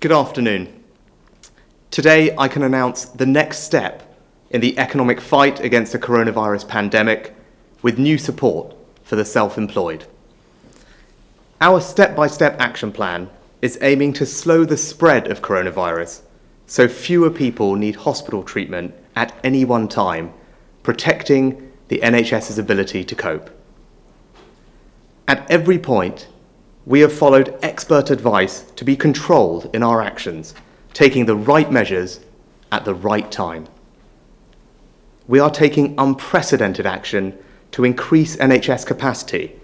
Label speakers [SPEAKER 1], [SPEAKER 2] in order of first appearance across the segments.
[SPEAKER 1] Good afternoon. Today I can announce the next step in the economic fight against the coronavirus pandemic with new support for the self-employed. Our step-by-step action plan is aiming to slow the spread of coronavirus so fewer people need hospital treatment at any one time, protecting the NHS's ability to cope. At every point, we have followed expert advice to be controlled in our actions, taking the right measures at the right time. We are taking unprecedented action to increase NHS capacity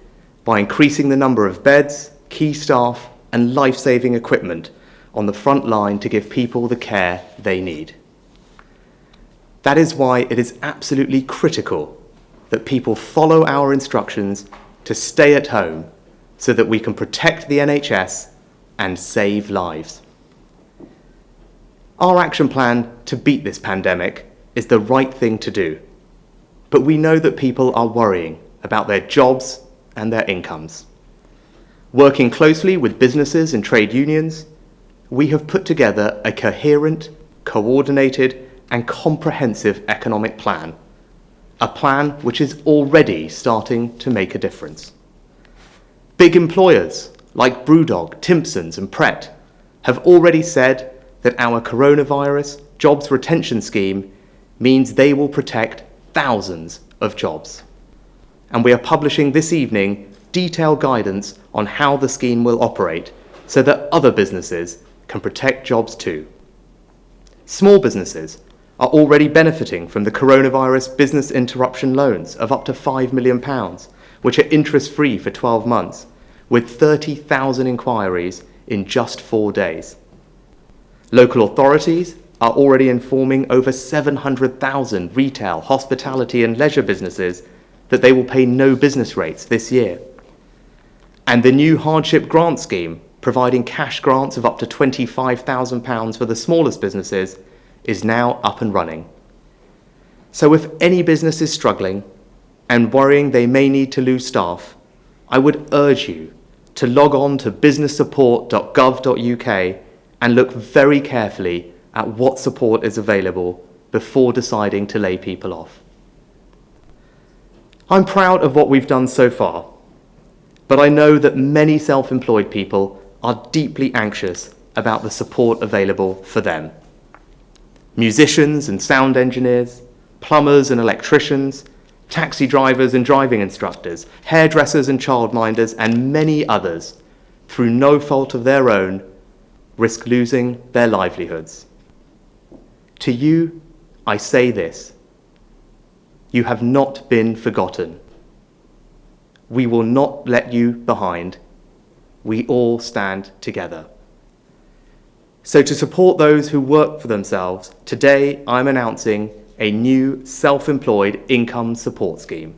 [SPEAKER 1] by increasing the number of beds, key staff, and life-saving equipment on the front line to give people the care they need. That is why it is absolutely critical that people follow our instructions to stay at home so that we can protect the NHS and save lives. Our action plan to beat this pandemic is the right thing to do, but we know that people are worrying about their jobs and their incomes. Working closely with businesses and trade unions, we have put together a coherent, coordinated, and comprehensive economic plan, a plan which is already starting to make a difference. Big employers like Brewdog, Timpsons, and Pret have already said that our coronavirus jobs retention scheme means they will protect thousands of jobs. And we are publishing this evening detailed guidance on how the scheme will operate so that other businesses can protect jobs too. Small businesses are already benefiting from the coronavirus business interruption loans of up to £5 million, which are interest-free for 12 months, with 30,000 inquiries in just 4 days. Local authorities are already informing over 700,000 retail, hospitality and leisure businesses that they will pay no business rates this year. And the new hardship grant scheme, providing cash grants of up to £25,000 for the smallest businesses, is now up and running. So if any business is struggling and worrying they may need to lose staff, I would urge you to log on to businesssupport.gov.uk and look very carefully at what support is available before deciding to lay people off. I'm proud of what we've done so far, but I know that many self-employed people are deeply anxious about the support available for them. Musicians and sound engineers, plumbers and electricians, taxi drivers and driving instructors, hairdressers and childminders, and many others, through no fault of their own, risk losing their livelihoods. To you, I say this: you have not been forgotten. We will not let you behind. We all stand together. So to support those who work for themselves, today I'm announcing a new self-employed income support scheme.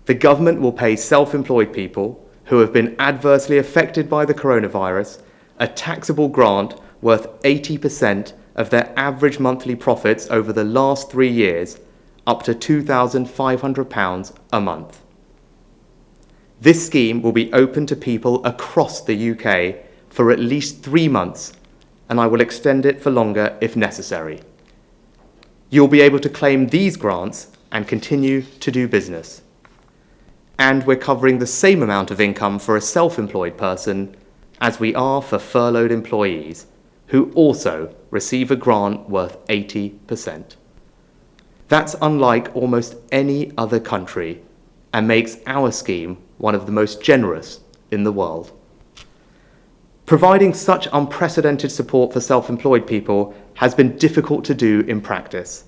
[SPEAKER 1] The government will pay self-employed people who have been adversely affected by the coronavirus a taxable grant worth 80% of their average monthly profits over the last 3 years, up to £2,500 a month. This scheme will be open to people across the UK for at least 3 months, and I will extend it for longer if necessary. You'll be able to claim these grants and continue to do business. And we're covering the same amount of income for a self-employed person as we are for furloughed employees, who also receive a grant worth 80%. That's unlike almost any other country and makes our scheme one of the most generous in the world. Providing such unprecedented support for self-employed people has been difficult to do in practice,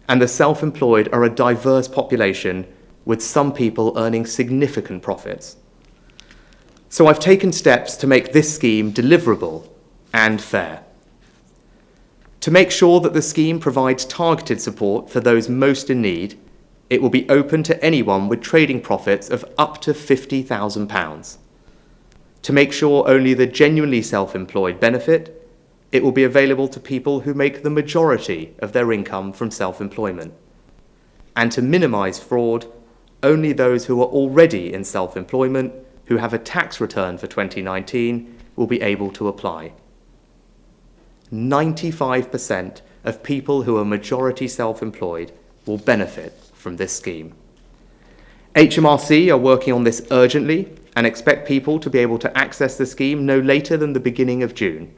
[SPEAKER 1] and the self-employed are a diverse population, with some people earning significant profits. So I've taken steps to make this scheme deliverable and fair. To make sure that the scheme provides targeted support for those most in need, it will be open to anyone with trading profits of up to £50,000. To make sure only the genuinely self-employed benefit, it will be available to people who make the majority of their income from self-employment. And to minimise fraud, only those who are already in self-employment, who have a tax return for 2019, will be able to apply. 95% of people who are majority self-employed will benefit from this scheme. HMRC are working on this urgently and expect people to be able to access the scheme no later than the beginning of June.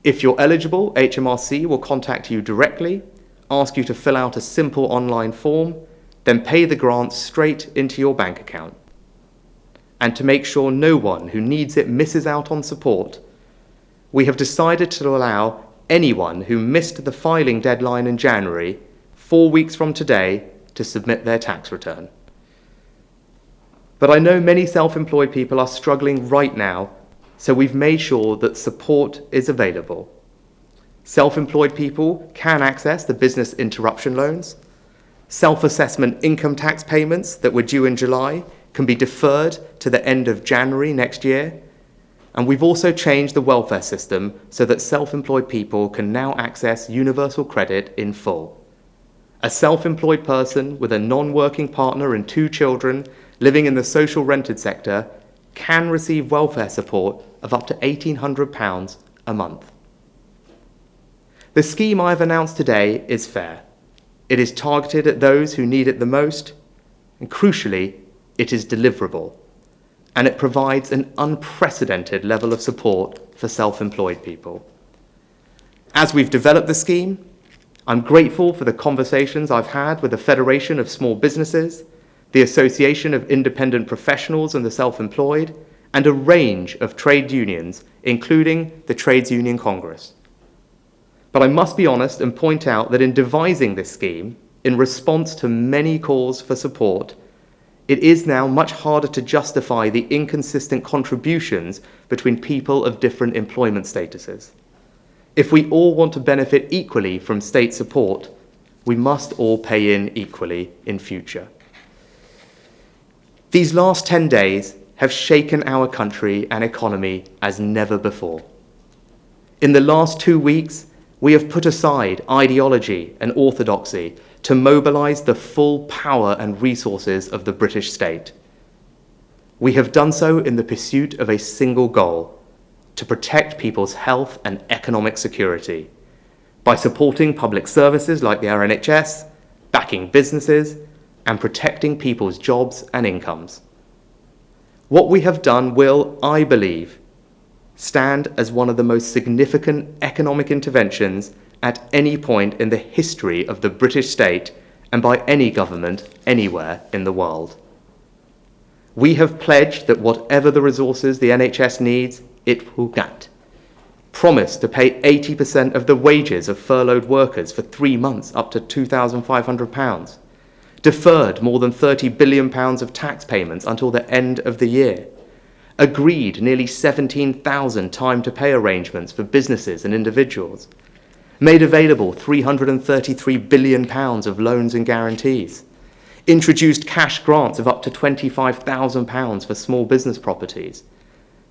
[SPEAKER 1] If you're eligible, HMRC will contact you directly, ask you to fill out a simple online form, then pay the grant straight into your bank account. And to make sure no one who needs it misses out on support, we have decided to allow anyone who missed the filing deadline in January, 4 weeks from today, to submit their tax return. But I know many self-employed people are struggling right now, so we've made sure that support is available. Self-employed people can access the business interruption loans. Self-assessment income tax payments that were due in July can be deferred to the end of January next year. And we've also changed the welfare system so that self-employed people can now access universal credit in full. A self-employed person with a non-working partner and 2 children living in the social rented sector can receive welfare support of up to £1,800 a month. The scheme I've announced today is fair. It is targeted at those who need it the most, and crucially, it is deliverable, and it provides an unprecedented level of support for self-employed people. As we've developed the scheme, I'm grateful for the conversations I've had with the Federation of Small Businesses, the Association of Independent Professionals and the Self-Employed, and a range of trade unions, including the Trades Union Congress. But I must be honest and point out that in devising this scheme, in response to many calls for support, it is now much harder to justify the inconsistent contributions between people of different employment statuses. If we all want to benefit equally from state support, we must all pay in equally in future. These last 10 days have shaken our country and economy as never before. In the last 2 weeks, we have put aside ideology and orthodoxy to mobilise the full power and resources of the British state. We have done so in the pursuit of a single goal: to protect people's health and economic security, by supporting public services like the NHS, backing businesses, and protecting people's jobs and incomes. What we have done will, I believe, stand as one of the most significant economic interventions at any point in the history of the British state and by any government anywhere in the world. We have pledged that whatever the resources the NHS needs, it will get. Promised to pay 80% of the wages of furloughed workers for 3 months up to £2,500. Deferred more than £30 billion of tax payments until the end of the year. Agreed nearly 17,000 time-to-pay arrangements for businesses and individuals. Made available £333 billion of loans and guarantees. Introduced cash grants of up to £25,000 for small business properties.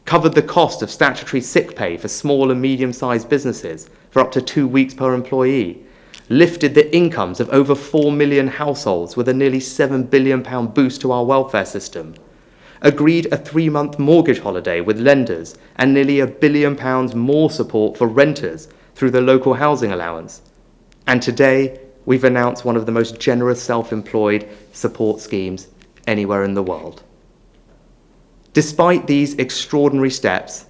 [SPEAKER 1] Covered the cost of statutory sick pay for small and medium-sized businesses for up to 2 weeks per employee. Lifted the incomes of over 4 million households with a nearly £7 billion boost to our welfare system. Agreed a 3-month mortgage holiday with lenders and nearly £1 billion more support for renters through the local housing allowance. And today, we've announced one of the most generous self-employed support schemes anywhere in the world. Despite these extraordinary steps,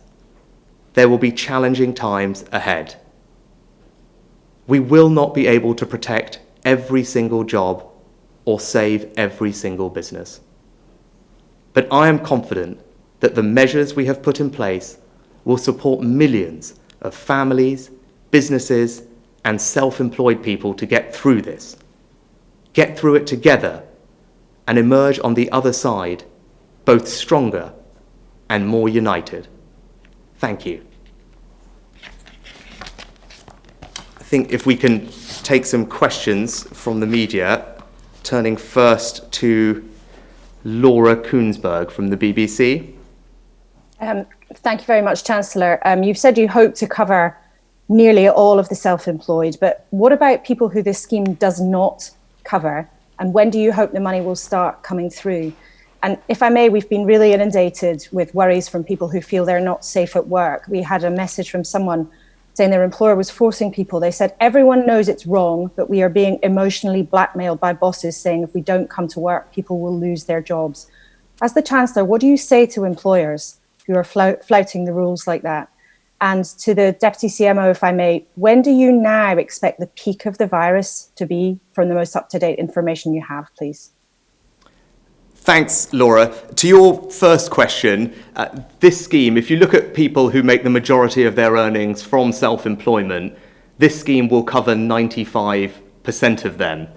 [SPEAKER 1] there will be challenging times ahead. We will not be able to protect every single job or save every single business. But I am confident that the measures we have put in place will support millions of families, businesses, and self-employed people to get through this, get through it together, and emerge on the other side both stronger and more united. Thank you. I think if we can take some questions from the media, turning first to Laura Koonsberg from the BBC.
[SPEAKER 2] Thank you very much, Chancellor. You've said you hope to cover nearly all of the self-employed, but what about people who this scheme does not cover? And when do you hope the money will start coming through? And if I may, we've been really inundated with worries from people who feel they're not safe at work. We had a message from someone saying their employer was forcing people. They said, everyone knows it's wrong, but we are being emotionally blackmailed by bosses saying if we don't come to work, people will lose their jobs. As the Chancellor, what do you say to employers who are flouting the rules like that? And to the Deputy CMO, if I may, when do you now expect the peak of the virus to be from the most up-to-date information you have, please?
[SPEAKER 1] Thanks, Laura. To your first question, this scheme, if you look at people who make the majority of their earnings from self-employment, this scheme will cover 95% of them.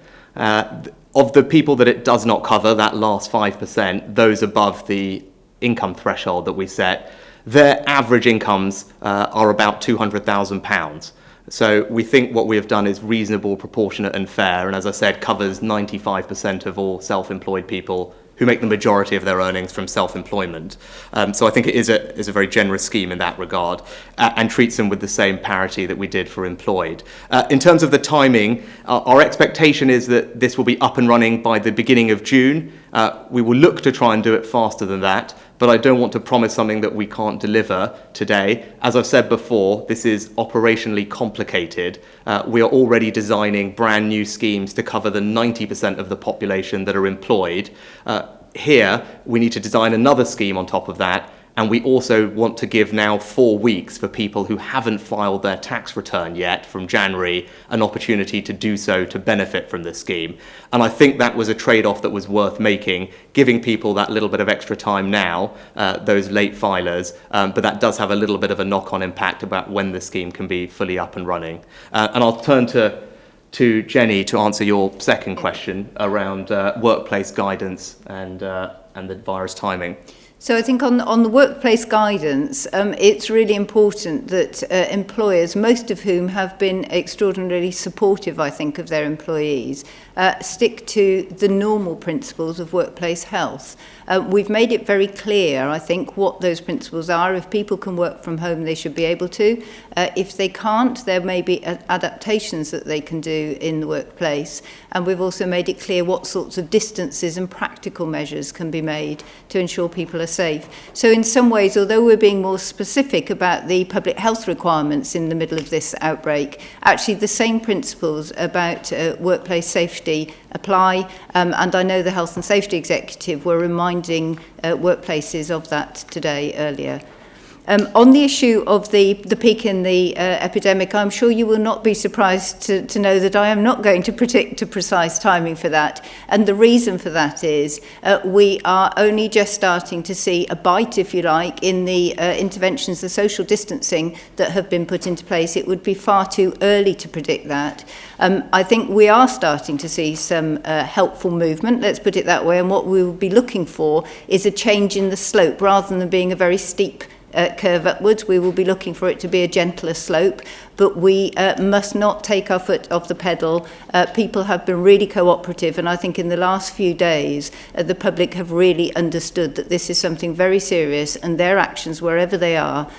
[SPEAKER 1] Of the people that it does not cover, that last 5%, those above the income threshold that we set, their average incomes are about £200,000. So we think what we have done is reasonable, proportionate and fair, and as I said, covers 95% of all self-employed people who make the majority of their earnings from self-employment. So I think it is a very generous scheme in that regard, and treats them with the same parity that we did for employed. In terms of the timing, our expectation is that this will be up and running by the beginning of June. We will look to try and do it faster than that, but I don't want to promise something that we can't deliver today. As I've said before, this is operationally complicated. We are already designing brand new schemes to cover the 90% of the population that are employed. Here, we need to design another scheme on top of that, and we also want to give now 4 weeks for people who haven't filed their tax return yet from January an opportunity to do so to benefit from this scheme. And I think that was a trade-off that was worth making, giving people that little bit of extra time now, those late filers, but that does have a little bit of a knock-on impact about when the scheme can be fully up and running. And I'll turn to Jenny to answer your second question around workplace guidance and the virus timing.
[SPEAKER 3] So I think on the workplace guidance, it's really important that employers, most of whom have been extraordinarily supportive, I think, of their employees, stick to the normal principles of workplace health. We've made it very clear, I think, what those principles are. If people can work from home, they should be able to. If they can't, there may be adaptations that they can do in the workplace. And we've also made it clear what sorts of distances and practical measures can be made to ensure people are safe. So in some ways, although we're being more specific about the public health requirements in the middle of this outbreak, actually the same principles about workplace safety apply, and I know the Health and Safety Executive were reminding workplaces of that today earlier. On the issue of the peak in the epidemic, I'm sure you will not be surprised to know that I am not going to predict a precise timing for that. And the reason for that is we are only just starting to see a bite, if you like, in the interventions, the social distancing that have been put into place. It would be far too early to predict that. I think we are starting to see some helpful movement, let's put it that way, and what we will be looking for is a change in the slope rather than being a very steep curve upwards. We will be looking for it to be a gentler slope, but we must not take our foot off the pedal. People have been really cooperative, and I think in the last few days the public have really understood that this is something very serious, and their actions, wherever they are,